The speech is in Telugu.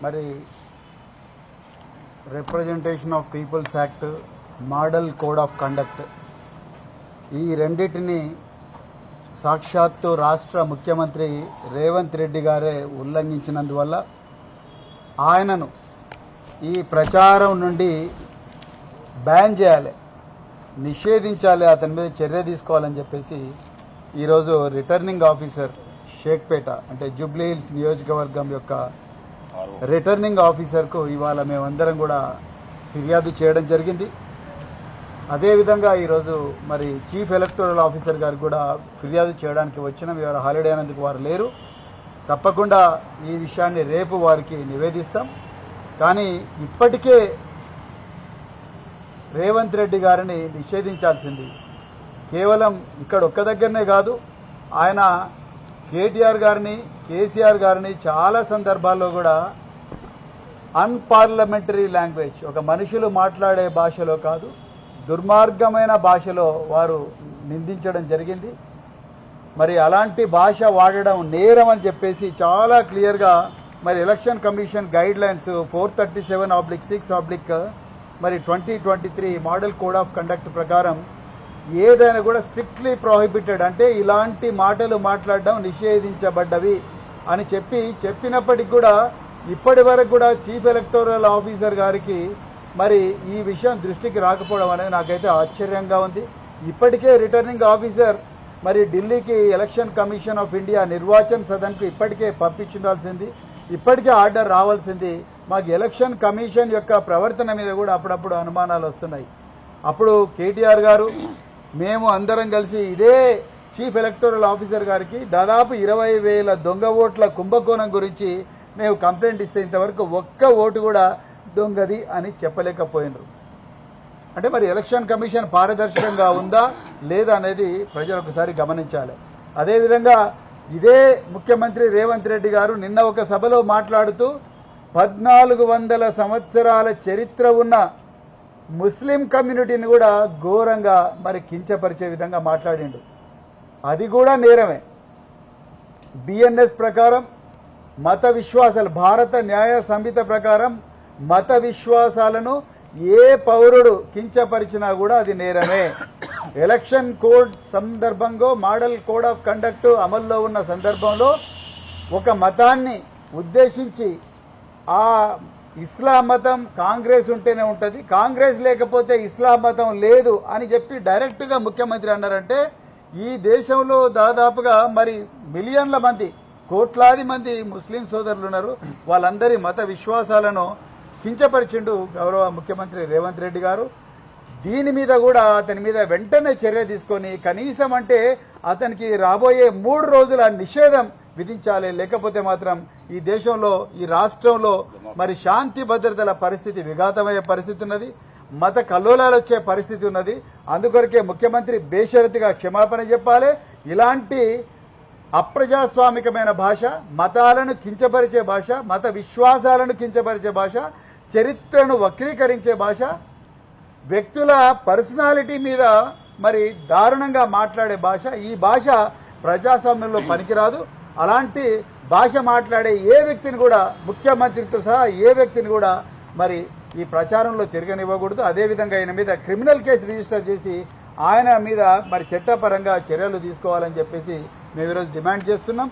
మరి representation of people's act, model code of conduct ఈ రెండింటిని సాక్షాత్తు రాష్ట్ర ముఖ్యమంత్రి రేవంత్ రెడ్డి గారే ఉల్లంఘించినందువల్ల ఆయనను ఈ ప్రచారం నుండి బ్యాన్ చేయాలి, నిషేధించాలి, అతని మీద చర్య తీసుకోవాలని చెప్పేసి ఈరోజు రిటర్నింగ్ ఆఫీసర్ షేక్పేట అంటే జూబ్లీ హిల్స్ నియోజకవర్గం యొక్క రిటర్నింగ్ ఆఫీసర్కు ఇవాళ మేమందరం కూడా ఫిర్యాదు చేయడం జరిగింది. అదేవిధంగా ఈరోజు మరి చీఫ్ ఎలక్టోరల్ ఆఫీసర్ గారికి కూడా ఫిర్యాదు చేయడానికి వచ్చినాం. ఇవాళ హాలిడే అయినందుకు వారు లేరు. తప్పకుండా ఈ విషయాన్ని రేపు వారికి నివేదిస్తాం. కానీ ఇప్పటికే రేవంత్ రెడ్డి గారిని నిషేధించాల్సింది కేవలం ఇక్కడ ఒక్క దగ్గరనే కాదు, ఆయన కేటీఆర్ గారిని, కేసీఆర్ గారిని చాలా సందర్భాల్లో కూడా అన్పార్లమెంటరీ లాంగ్వేజ్, ఒక మనుషులు మాట్లాడే భాషలో కాదు, దుర్మార్గమైన భాషలో వారు నిందించడం జరిగింది. మరి అలాంటి భాష వాడడం నేరం అని చెప్పేసి చాలా క్లియర్గా మరి ఎలక్షన్ కమిషన్ గైడ్ లైన్స్ 437/6/ మరి 2023 మోడల్ కోడ్ ఆఫ్ కండక్ట్ ప్రకారం ఏదైనా కూడా స్ట్రిక్ట్లీ ప్రొహిబిటెడ్, అంటే ఇలాంటి మాటలు మాట్లాడడం నిషేధించబడ్డవి అని చెప్పినప్పటికి కూడా ఇప్పటి వరకు కూడా చీఫ్ ఎలక్టోరల్ ఆఫీసర్ గారికి మరి ఈ విషయం దృష్టికి రాకపోవడం అనేది నాకైతే ఆశ్చర్యంగా ఉంది. ఇప్పటికే రిటర్నింగ్ ఆఫీసర్ మరి ఢిల్లీకి ఎలక్షన్ కమిషన్ ఆఫ్ ఇండియా నిర్వాచన్ సదన్కు ఇప్పటికే పంపించాల్సింది, ఇప్పటికే ఆర్డర్ రావాల్సింది. మాకు ఎలక్షన్ కమిషన్ యొక్క ప్రవర్తన మీద కూడా అప్పుడప్పుడు అనుమానాలు వస్తున్నాయి. అప్పుడు కేటీఆర్ గారు మేము అందరం కలిసి ఇదే చీఫ్ ఎలక్టోరల్ ఆఫీసర్ గారికి దాదాపు 20,000 దొంగ ఓట్ల కుంభకోణం గురించి మేము కంప్లైంట్ ఇస్తే ఇంతవరకు ఒక్క ఓటు కూడా దొంగది అని చెప్పలేకపోయినారు. అంటే మరి ఎలక్షన్ కమిషన్ పారదర్శకంగా ఉందా లేదా అనేది ప్రజలు ఒకసారి గమనించాలి. అదేవిధంగా ఇదే ముఖ్యమంత్రి రేవంత్ రెడ్డి గారు నిన్న ఒక సభలో మాట్లాడుతూ 1400 సంవత్సరాల చరిత్ర ఉన్న ముస్లిం కమ్యూనిటీని కూడా ఘోరంగా మరి కించపరిచే విధంగా మాట్లాడిండు. అది కూడా నేరమే. బిఎన్ఎస్ ప్రకారం మత విశ్వాసాలు, భారత న్యాయ సంహిత ప్రకారం మత విశ్వాసాలను ఏ పౌరుడు కించపరిచినా కూడా అది నేరమే. ఎలక్షన్ కోడ్ సందర్భంగా మోడల్ కోడ్ ఆఫ్ కండక్ట్ అమల్లో ఉన్న సందర్భంలో ఒక మతాన్ని ఉద్దేశించి ఆ ఇస్లాం మతం కాంగ్రెస్ ఉంటేనే ఉంటుంది, కాంగ్రెస్ లేకపోతే ఇస్లాం మతం లేదు అని చెప్పి డైరెక్ట్గా ముఖ్యమంత్రి అన్నారంటే ఈ దేశంలో దాదాపుగా మరి మిలియన్ల మంది, కోట్లాది మంది ముస్లిం సోదరులు ఉన్నారు. వాళ్ళందరి మత విశ్వాసాలను కించపరిచిండు గౌరవ ముఖ్యమంత్రి రేవంత్ రెడ్డి గారు. దీని మీద కూడా అతని మీద వెంటనే చర్య తీసుకొని కనీసం అంటే అతనికి రాబోయే 3 రోజుల నిషేధం విధించాలి. లేకపోతే మాత్రం ఈ దేశంలో, ఈ రాష్ట్రంలో మరి శాంతి భద్రతల పరిస్థితి విఘాతమయ్యే పరిస్థితి ఉన్నది, మత కల్లోలాలు వచ్చే పరిస్థితి ఉన్నది. అందుకొరకే ముఖ్యమంత్రి బేషరతుగా క్షమాపణ చెప్పాలి. ఇలాంటి అప్రజాస్వామికమైన భాష, మతాలను కించపరిచే భాష, మత విశ్వాసాలను కించపరిచే భాష, చరిత్రను వక్రీకరించే భాష, వ్యక్తుల పర్సనాలిటీ మీద మరి దారుణంగా మాట్లాడే భాష, ఈ భాష ప్రజాస్వామ్యంలో పనికిరాదు. అలాంటి భాష మాట్లాడే ఏ వ్యక్తిని కూడా, ముఖ్యమంత్రితో సహా ఏ వ్యక్తిని కూడా మరి ఈ ప్రచారంలో తిరగనివ్వకూడదు. అదేవిధంగా ఆయన మీద క్రిమినల్ కేసు రిజిస్టర్ చేసి ఆయన మీద మరి చట్టపరంగా చర్యలు తీసుకోవాలని చెప్పేసి మేము ఈరోజు డిమాండ్ చేస్తున్నాం.